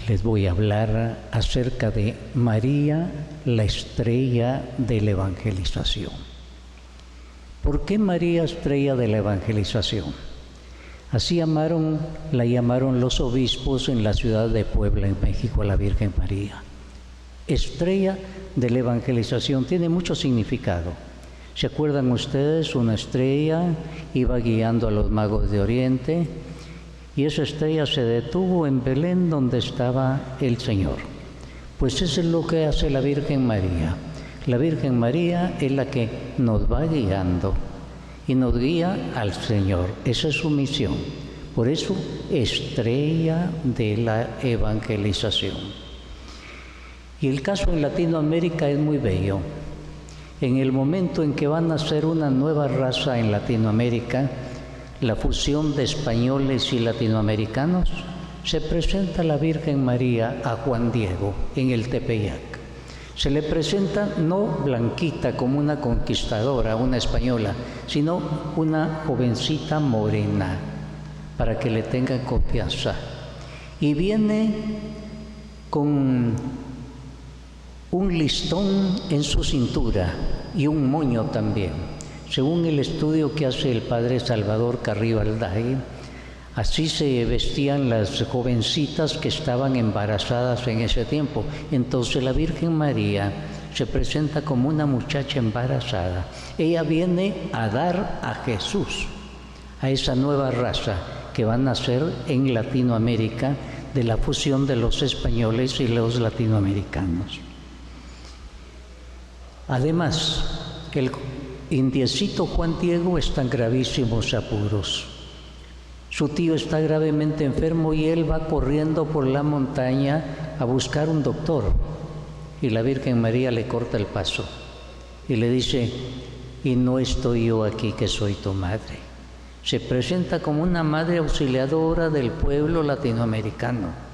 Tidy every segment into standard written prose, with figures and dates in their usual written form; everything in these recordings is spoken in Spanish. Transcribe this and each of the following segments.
les voy a hablar acerca de María, la estrella de la evangelización. ¿Por qué María, estrella de la evangelización? Así la llamaron los obispos en la ciudad de Puebla, en México, a la Virgen María. Estrella de la evangelización tiene mucho significado. ¿Se acuerdan ustedes? Una estrella iba guiando a los magos de Oriente y esa estrella se detuvo en Belén, donde estaba el Señor. Pues eso es lo que hace la Virgen María. La Virgen María es la que nos va guiando y nos guía al Señor. Esa es su misión. Por eso, estrella de la evangelización. Y el caso en Latinoamérica es muy bello. En el momento en que van a hacer una nueva raza en Latinoamérica, la fusión de españoles y latinoamericanos, se presenta la Virgen María a Juan Diego en el Tepeyac. Se le presenta no blanquita como una conquistadora, una española, sino una jovencita morena, para que le tenga confianza. Y viene con un listón en su cintura y un moño también. Según el estudio que hace el padre Salvador Carrillo Alday, así se vestían las jovencitas que estaban embarazadas en ese tiempo. Entonces la Virgen María se presenta como una muchacha embarazada. Ella viene a dar a Jesús, a esa nueva raza que van a nacer en Latinoamérica de la fusión de los españoles y los latinoamericanos. Además, el indiecito Juan Diego está en gravísimos apuros. Su tío está gravemente enfermo y él va corriendo por la montaña a buscar un doctor. Y la Virgen María le corta el paso y le dice: y no estoy yo aquí, que soy tu madre. Se presenta como una madre auxiliadora del pueblo latinoamericano.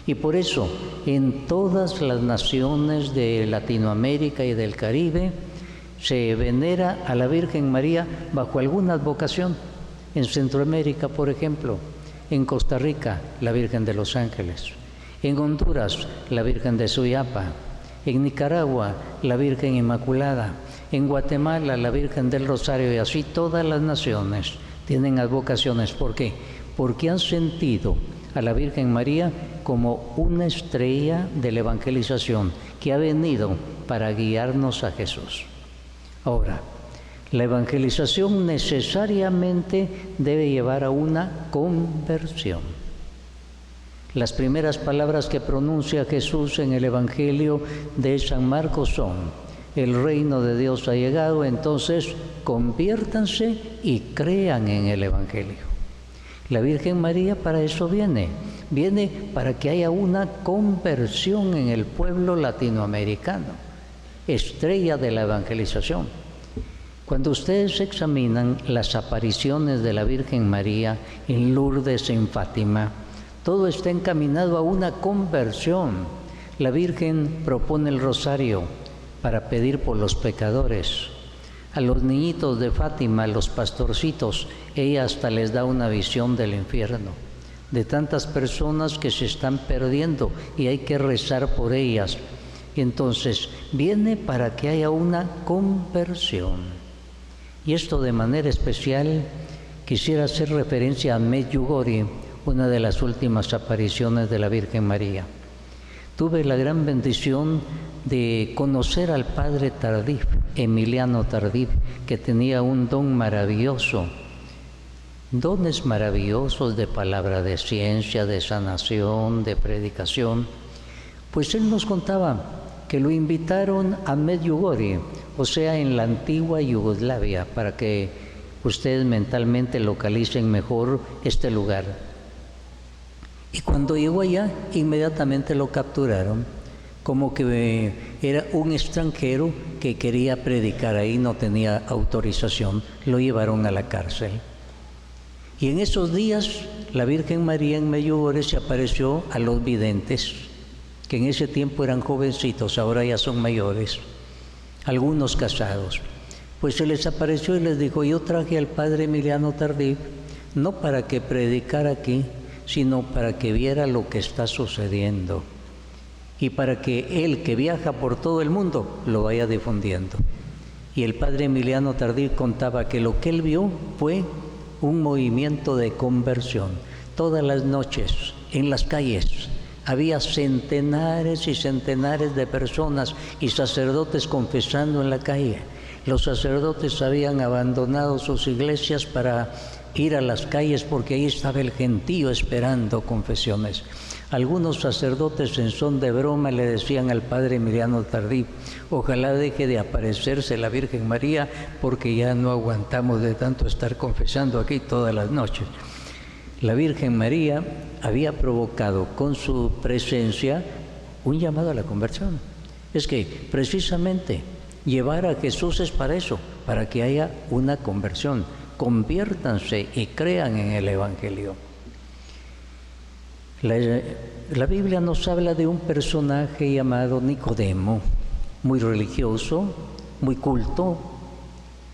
Y por eso, en todas las naciones de Latinoamérica y del Caribe, se venera a la Virgen María bajo alguna vocación. En Centroamérica, por ejemplo, en Costa Rica, la Virgen de los Ángeles, en Honduras, la Virgen de Suyapa, en Nicaragua, la Virgen Inmaculada, en Guatemala, la Virgen del Rosario, y así todas las naciones tienen advocaciones. ¿Por qué? Porque han sentido a la Virgen María como una estrella de la evangelización que ha venido para guiarnos a Jesús. Ahora, la evangelización necesariamente debe llevar a una conversión. Las primeras palabras que pronuncia Jesús en el Evangelio de San Marcos son: el reino de Dios ha llegado, entonces conviértanse y crean en el Evangelio. La Virgen María para eso viene para que haya una conversión en el pueblo latinoamericano, estrella de la evangelización. Cuando ustedes examinan las apariciones de la Virgen María en Lourdes, en Fátima, todo está encaminado a una conversión. La Virgen propone el rosario para pedir por los pecadores. A los niñitos de Fátima, los pastorcitos, ella hasta les da una visión del infierno, de tantas personas que se están perdiendo y hay que rezar por ellas. Y entonces viene para que haya una conversión. Y esto de manera especial quisiera hacer referencia a Medjugorje, una de las últimas apariciones de la Virgen María. Tuve la gran bendición de conocer al padre Tardif, Emiliano Tardif, que tenía un don maravilloso, dones maravillosos de palabra de ciencia, de sanación, de predicación. Pues él nos contaba que lo invitaron a Medjugorje, o sea, en la antigua Yugoslavia, para que ustedes mentalmente localicen mejor este lugar. Y cuando llegó allá, inmediatamente lo capturaron, como que era un extranjero que quería predicar ahí, no tenía autorización, lo llevaron a la cárcel. Y en esos días, la Virgen María en Medjugorje se apareció a los videntes, que en ese tiempo eran jovencitos, ahora ya son mayores, algunos casados. Pues se les apareció y les dijo: yo traje al padre Emiliano Tardif, no para que predicara aquí, sino para que viera lo que está sucediendo y para que él, que viaja por todo el mundo, lo vaya difundiendo. Y el padre Emiliano Tardí contaba que lo que él vio fue un movimiento de conversión. Todas las noches, en las calles, había centenares y centenares de personas y sacerdotes confesando en la calle. Los sacerdotes habían abandonado sus iglesias para ir a las calles porque ahí estaba el gentío esperando confesiones. Algunos sacerdotes en son de broma le decían al padre Emiliano Tardí: ojalá deje de aparecerse la Virgen María porque ya no aguantamos de tanto estar confesando aquí todas las noches. La Virgen María había provocado con su presencia un llamado a la conversión. Es que precisamente llevar a Jesús es para eso, para que haya una conversión. Conviértanse y crean en el Evangelio. La Biblia nos habla de un personaje llamado Nicodemo, muy religioso, muy culto,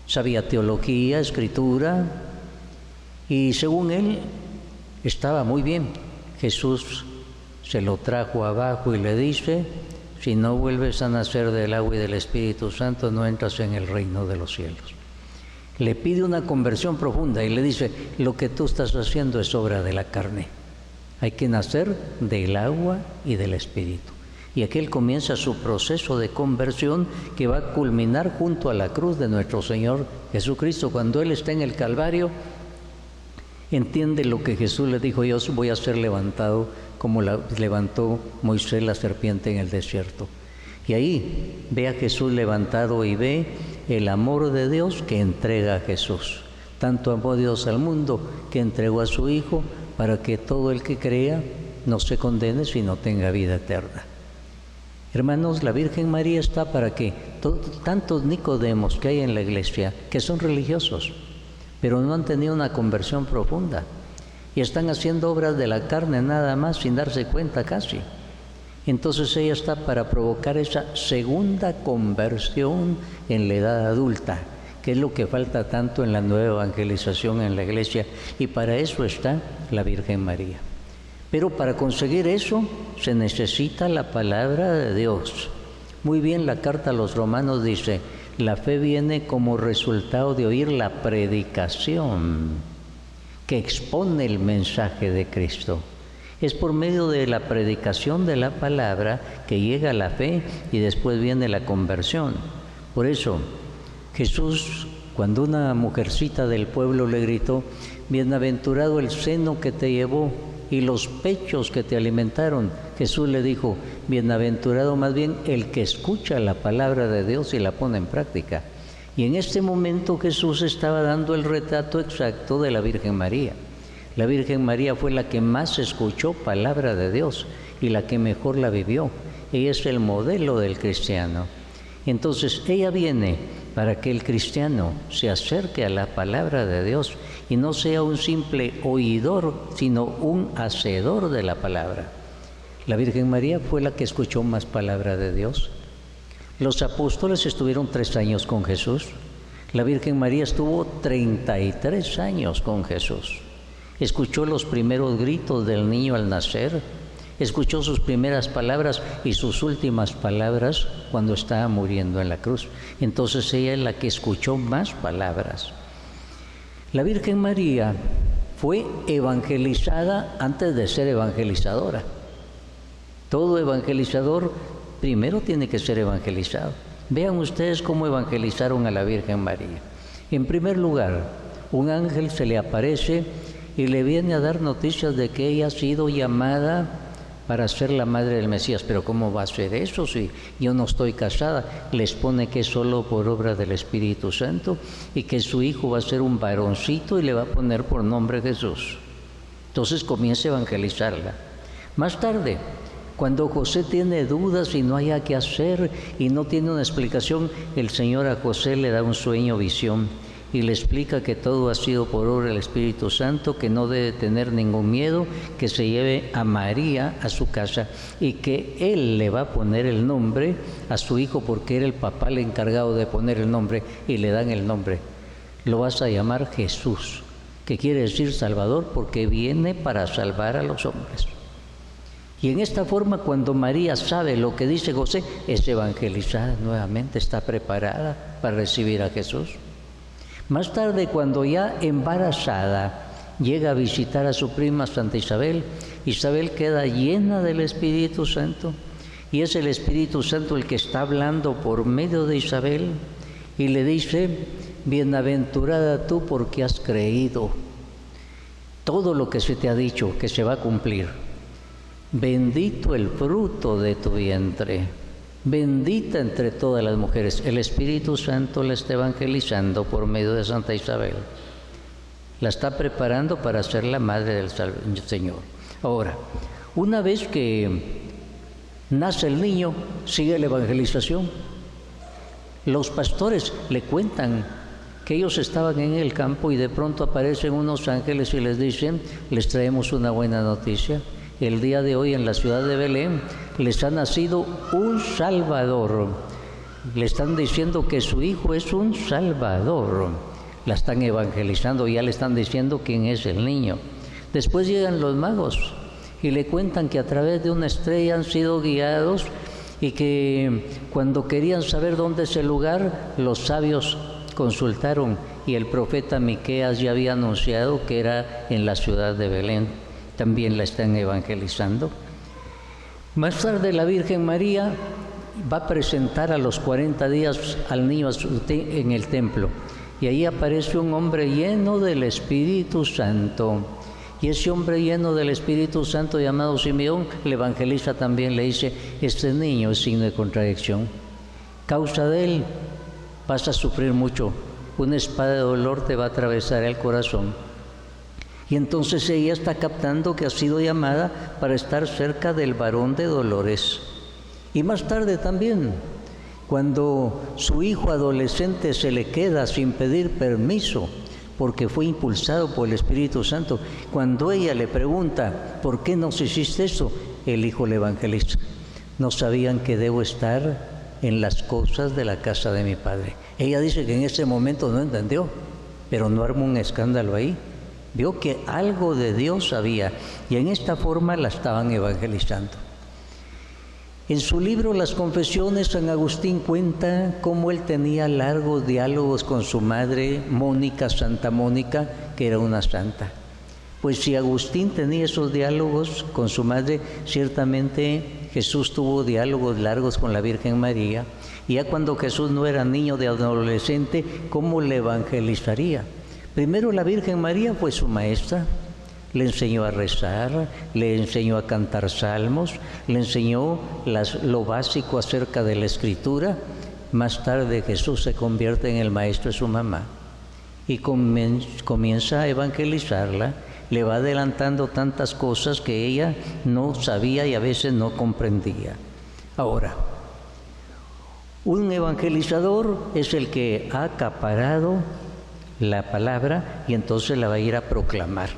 sabía teología, escritura, y según él estaba muy bien. Jesús se lo trajo abajo y le dice: si no vuelves a nacer del agua y del Espíritu Santo, no entras en el reino de los cielos. Le pide una conversión profunda y le dice: lo que tú estás haciendo es obra de la carne. Hay que nacer del agua y del Espíritu. Y aquí él comienza su proceso de conversión que va a culminar junto a la cruz de nuestro Señor Jesucristo. Cuando él está en el Calvario, entiende lo que Jesús le dijo: yo voy a ser levantado como levantó Moisés la serpiente en el desierto. Y ahí ve a Jesús levantado y ve el amor de Dios que entrega a Jesús. Tanto amó Dios al mundo que entregó a su Hijo para que todo el que crea no se condene, sino tenga vida eterna. Hermanos, la Virgen María está para que tantos Nicodemos que hay en la iglesia, que son religiosos, pero no han tenido una conversión profunda y están haciendo obras de la carne nada más sin darse cuenta casi. Entonces ella está para provocar esa segunda conversión en la edad adulta, que es lo que falta tanto en la nueva evangelización en la iglesia, y para eso está la Virgen María. Pero para conseguir eso se necesita la palabra de Dios. Muy bien, la carta a los Romanos dice: la fe viene como resultado de oír la predicación que expone el mensaje de Cristo. Es por medio de la predicación de la palabra que llega la fe y después viene la conversión. Por eso, Jesús, cuando una mujercita del pueblo le gritó: bienaventurado el seno que te llevó y los pechos que te alimentaron, Jesús le dijo: bienaventurado más bien el que escucha la palabra de Dios y la pone en práctica. Y en este momento Jesús estaba dando el retrato exacto de la Virgen María. La Virgen María fue la que más escuchó palabra de Dios y la que mejor la vivió. Ella es el modelo del cristiano. Entonces ella viene para que el cristiano se acerque a la palabra de Dios y no sea un simple oidor, sino un hacedor de la palabra. La Virgen María fue la que escuchó más palabra de Dios. Los apóstoles estuvieron 3 años con Jesús. La Virgen María estuvo 33 años con Jesús. Escuchó los primeros gritos del niño al nacer, escuchó sus primeras palabras y sus últimas palabras cuando estaba muriendo en la cruz. Entonces ella es la que escuchó más palabras. La Virgen María fue evangelizada antes de ser evangelizadora. Todo evangelizador primero tiene que ser evangelizado. Vean ustedes cómo evangelizaron a la Virgen María. En primer lugar, un ángel se le aparece y le viene a dar noticias de que ella ha sido llamada para ser la madre del Mesías. Pero ¿cómo va a ser eso si yo no estoy casada? Les pone que es solo por obra del Espíritu Santo y que su hijo va a ser un varoncito y le va a poner por nombre Jesús. Entonces comienza a evangelizarla. Más tarde, cuando José tiene dudas y no haya qué hacer y no tiene una explicación, el Señor a José le da un sueño, visión, y le explica que todo ha sido por obra del Espíritu Santo, que no debe tener ningún miedo, que se lleve a María a su casa y que él le va a poner el nombre a su hijo porque era el papá el encargado de poner el nombre, y le dan el nombre. Lo vas a llamar Jesús, que quiere decir Salvador, porque viene para salvar a los hombres. Y en esta forma, cuando María sabe lo que dice José, es evangelizada nuevamente, está preparada para recibir a Jesús. Más tarde, cuando ya embarazada, llega a visitar a su prima Santa Isabel, Isabel queda llena del Espíritu Santo, y es el Espíritu Santo el que está hablando por medio de Isabel, y le dice: bienaventurada tú porque has creído. Todo lo que se te ha dicho que se va a cumplir. Bendito el fruto de tu vientre. Bendita entre todas las mujeres. El Espíritu Santo la está evangelizando por medio de Santa Isabel. La está preparando para ser la madre del Señor. Ahora, una vez que nace el niño, sigue la evangelización. Los pastores le cuentan que ellos estaban en el campo y de pronto aparecen unos ángeles y les dicen: les traemos una buena noticia. El día de hoy en la ciudad de Belén les ha nacido un Salvador. Le están diciendo que su hijo es un Salvador. La están evangelizando, ya le están diciendo quién es el niño. Después llegan los magos y le cuentan que a través de una estrella han sido guiados y que cuando querían saber dónde es el lugar, los sabios consultaron y el profeta Miqueas ya había anunciado que era en la ciudad de Belén. También la están evangelizando. Más tarde la Virgen María va a presentar a los 40 días al niño en el templo, y ahí aparece un hombre lleno del Espíritu Santo, y ese hombre lleno del Espíritu Santo llamado Simeón le evangeliza también, le dice: este niño es signo de contradicción, causa de él vas a sufrir mucho, una espada de dolor te va a atravesar el corazón. Y entonces ella está captando que ha sido llamada para estar cerca del varón de dolores. Y más tarde también, cuando su hijo adolescente se le queda sin pedir permiso, porque fue impulsado por el Espíritu Santo, cuando ella le pregunta: ¿por qué nos hiciste eso?, el hijo le evangeliza: no sabían que debo estar en las cosas de la casa de mi padre. Ella dice que en ese momento no entendió, pero no armó un escándalo ahí. Vio que algo de Dios había, y en esta forma la estaban evangelizando. En su libro Las Confesiones, San Agustín cuenta cómo él tenía largos diálogos con su madre Mónica, Santa Mónica, que era una santa. Pues si Agustín tenía esos diálogos con su madre, ciertamente Jesús tuvo diálogos largos con la Virgen María. Y ya cuando Jesús no era niño de adolescente, ¿cómo le evangelizaría? Primero la Virgen María fue su maestra, le enseñó a rezar, le enseñó a cantar salmos, le enseñó lo básico acerca de la Escritura. Más tarde Jesús se convierte en el maestro de su mamá y comienza a evangelizarla, le va adelantando tantas cosas que ella no sabía y a veces no comprendía. Ahora, un evangelizador es el que ha acaparado la palabra y entonces la va a ir a proclamar.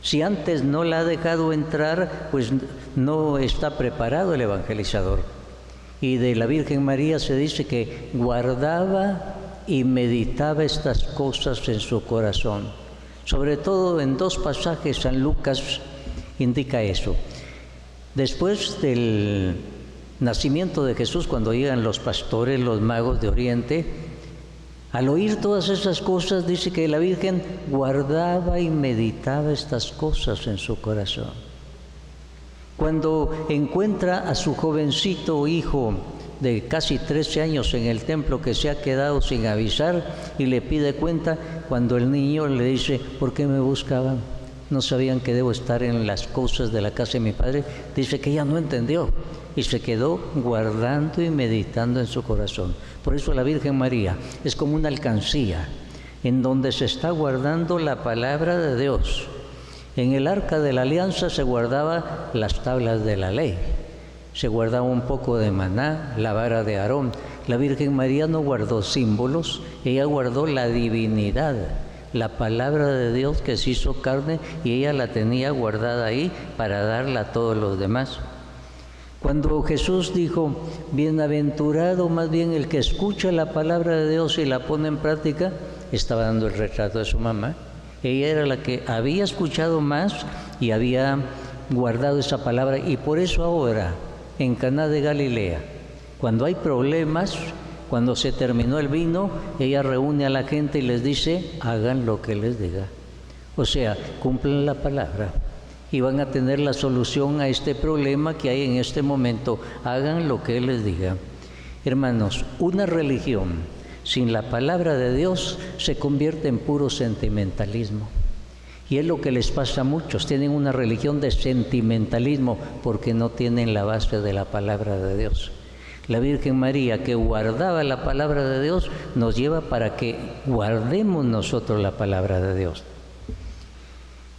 Si antes no la ha dejado entrar, pues no está preparado el evangelizador. Y de la Virgen María se dice que guardaba y meditaba estas cosas en su corazón. Sobre todo en dos pasajes San Lucas indica eso. Después del nacimiento de Jesús, cuando llegan los pastores, los magos de Oriente, al oír todas esas cosas, dice que la Virgen guardaba y meditaba estas cosas en su corazón. Cuando encuentra a su jovencito hijo de casi 13 años en el templo que se ha quedado sin avisar y le pide cuenta, cuando el niño le dice: ¿por qué me buscaban? ¿No sabían que debo estar en las cosas de la casa de mi padre? Dice que ella no entendió y se quedó guardando y meditando en su corazón. Por eso la Virgen María es como una alcancía en donde se está guardando la palabra de Dios. En el Arca de la Alianza se guardaban las tablas de la ley, se guardaba un poco de maná, la vara de Aarón. La Virgen María no guardó símbolos, ella guardó la divinidad, la palabra de Dios que se hizo carne, y ella la tenía guardada ahí para darla a todos los demás. Cuando Jesús dijo: bienaventurado más bien el que escucha la palabra de Dios y la pone en práctica, estaba dando el retrato de su mamá. Ella era la que había escuchado más y había guardado esa palabra, y por eso ahora, en Caná de Galilea, cuando hay problemas, cuando se terminó el vino, ella reúne a la gente y les dice, hagan lo que les diga. O sea, cumplan la palabra y van a tener la solución a este problema que hay en este momento. Hagan lo que Él les diga. Hermanos, una religión sin la palabra de Dios se convierte en puro sentimentalismo. Y es lo que les pasa a muchos. Tienen una religión de sentimentalismo porque no tienen la base de la palabra de Dios. La Virgen María, que guardaba la palabra de Dios, nos lleva para que guardemos nosotros la palabra de Dios.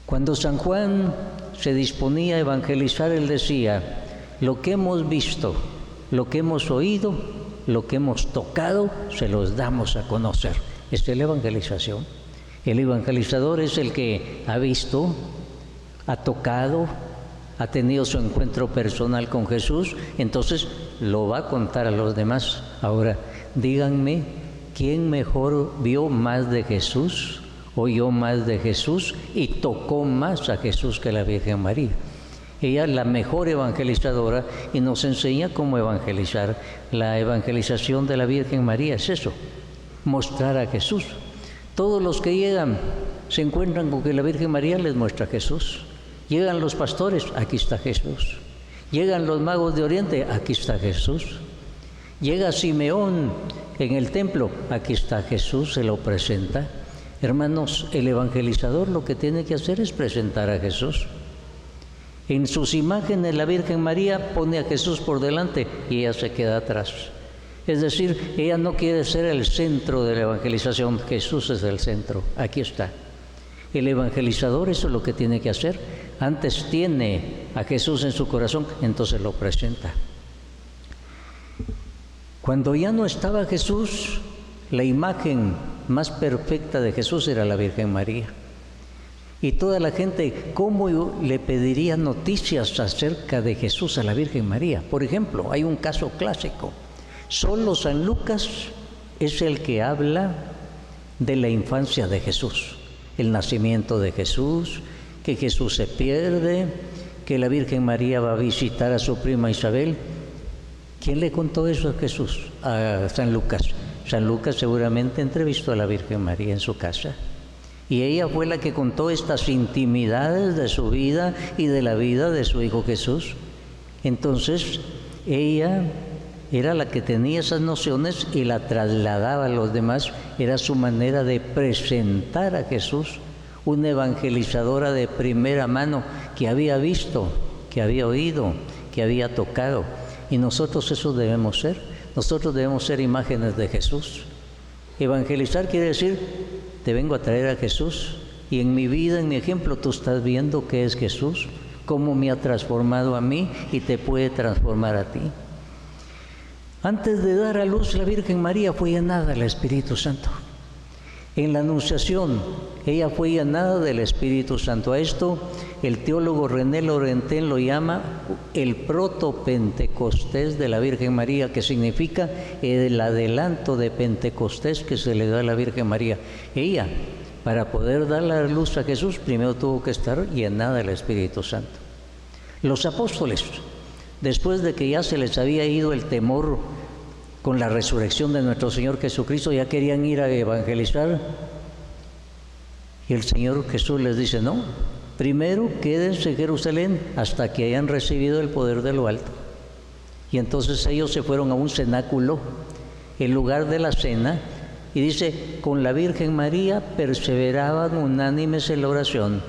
Cuando San Juan se disponía a evangelizar, él decía, lo que hemos visto, lo que hemos oído, lo que hemos tocado, se los damos a conocer. Esta es la evangelización. El evangelizador es el que ha visto, ha tocado, ha tenido su encuentro personal con Jesús, entonces lo va a contar a los demás. Ahora, díganme, ¿quién mejor vio más de Jesús, oyó más de Jesús y tocó más a Jesús que la Virgen María? Ella es la mejor evangelizadora y nos enseña cómo evangelizar. La evangelización de la Virgen María es eso, mostrar a Jesús. Todos los que llegan se encuentran con que la Virgen María les muestra a Jesús. Llegan los pastores, aquí está Jesús. Llegan los magos de Oriente, aquí está Jesús. Llega Simeón en el templo, aquí está Jesús, se lo presenta. Hermanos, el evangelizador lo que tiene que hacer es presentar a Jesús. En sus imágenes la Virgen María pone a Jesús por delante y ella se queda atrás. Es decir, ella no quiere ser el centro de la evangelización, Jesús es el centro, aquí está. El evangelizador eso es lo que tiene que hacer. Antes tiene a Jesús en su corazón, entonces lo presenta. Cuando ya no estaba Jesús, la imagen más perfecta de Jesús era la Virgen María. Y toda la gente, ¿cómo le pediría noticias acerca de Jesús a la Virgen María? Por ejemplo, hay un caso clásico. Solo San Lucas es el que habla de la infancia de Jesús, el nacimiento de Jesús, que Jesús se pierde, que la Virgen María va a visitar a su prima Isabel. ¿Quién le contó eso a Jesús? A San Lucas. San Lucas seguramente entrevistó a la Virgen María en su casa. Y ella fue la que contó estas intimidades de su vida y de la vida de su hijo Jesús. Entonces, ella era la que tenía esas nociones y la trasladaba a los demás. Era su manera de presentar a Jesús, una evangelizadora de primera mano que había visto, que había oído, que había tocado. Y nosotros eso debemos ser. Nosotros debemos ser imágenes de Jesús. Evangelizar quiere decir, te vengo a traer a Jesús y en mi vida, en mi ejemplo, tú estás viendo qué es Jesús, cómo me ha transformado a mí y te puede transformar a ti. Antes de dar a luz, la Virgen María fue llenada del Espíritu Santo. En la Anunciación, ella fue llenada del Espíritu Santo. A esto, el teólogo René Laurentin lo llama el proto-Pentecostés de la Virgen María, que significa el adelanto de Pentecostés que se le da a la Virgen María. Ella, para poder dar la luz a Jesús, primero tuvo que estar llenada del Espíritu Santo. Los apóstoles, después de que ya se les había ido el temor con la resurrección de nuestro Señor Jesucristo, ya querían ir a evangelizar. Y el Señor Jesús les dice, no, primero quédense en Jerusalén hasta que hayan recibido el poder de lo alto. Y entonces ellos se fueron a un cenáculo, el lugar de la cena, y dice, con la Virgen María perseveraban unánimes en la oración.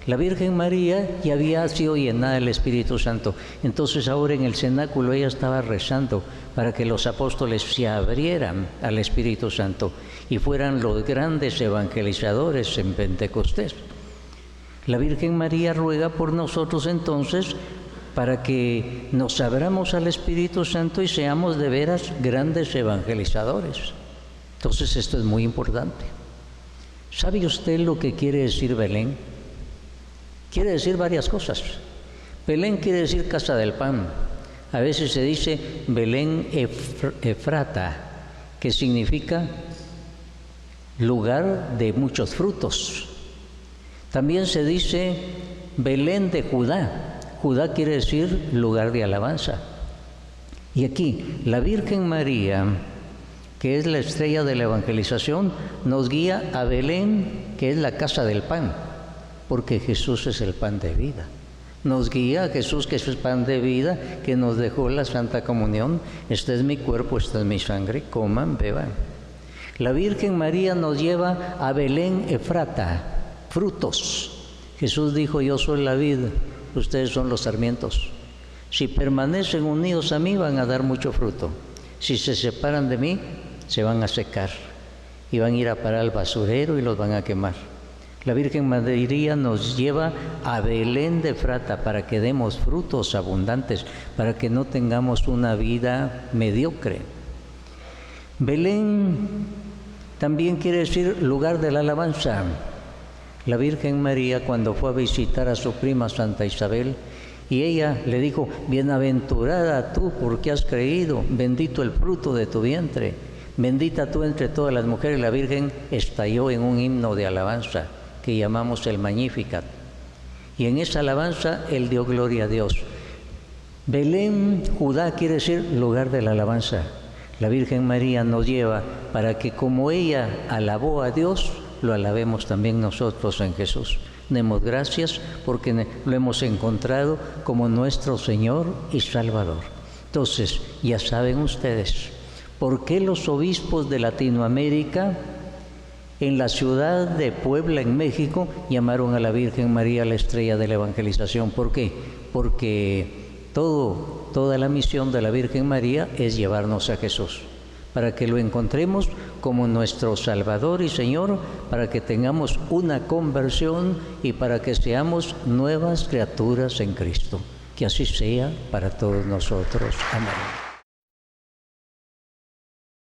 La Virgen María ya había sido llenada del Espíritu Santo. Entonces ahora en el cenáculo ella estaba rezando para que los apóstoles se abrieran al Espíritu Santo y fueran los grandes evangelizadores en Pentecostés. La Virgen María ruega por nosotros entonces para que nos abramos al Espíritu Santo y seamos de veras grandes evangelizadores. Entonces esto es muy importante. ¿Sabe usted lo que quiere decir Belén? Quiere decir varias cosas. Belén quiere decir casa del pan. A veces se dice Belén Efrata, que significa lugar de muchos frutos. También se dice Belén de Judá. Judá quiere decir lugar de alabanza. Y aquí, la Virgen María, que es la estrella de la evangelización, nos guía a Belén, que es la casa del pan, porque Jesús es el pan de vida. Nos guía a Jesús, que es el pan de vida, que nos dejó la Santa Comunión. Este es mi cuerpo, esta es mi sangre, coman, beban. La Virgen María nos lleva a Belén Efrata, frutos. Jesús dijo, yo soy la vid, ustedes son los sarmientos. Si permanecen unidos a mí, van a dar mucho fruto. Si se separan de mí, se van a secar y van a ir a parar al basurero y los van a quemar. La Virgen María nos lleva a Belén de Efrata para que demos frutos abundantes, para que no tengamos una vida mediocre. Belén también quiere decir lugar de la alabanza. La Virgen María, cuando fue a visitar a su prima Santa Isabel, y ella le dijo, bienaventurada tú porque has creído, bendito el fruto de tu vientre, bendita tú entre todas las mujeres. La Virgen estalló en un himno de alabanza que llamamos el Magnificat. Y en esa alabanza Él dio gloria a Dios. Belén, Judá, quiere decir lugar de la alabanza. La Virgen María nos lleva para que como ella alabó a Dios, lo alabemos también nosotros en Jesús. Demos gracias porque lo hemos encontrado como nuestro Señor y Salvador. Entonces, ya saben ustedes, ¿por qué los obispos de Latinoamérica en la ciudad de Puebla, en México, llamaron a la Virgen María la estrella de la evangelización? ¿Por qué? Porque toda la misión de la Virgen María es llevarnos a Jesús, para que lo encontremos como nuestro Salvador y Señor, para que tengamos una conversión y para que seamos nuevas criaturas en Cristo. Que así sea para todos nosotros. Amén.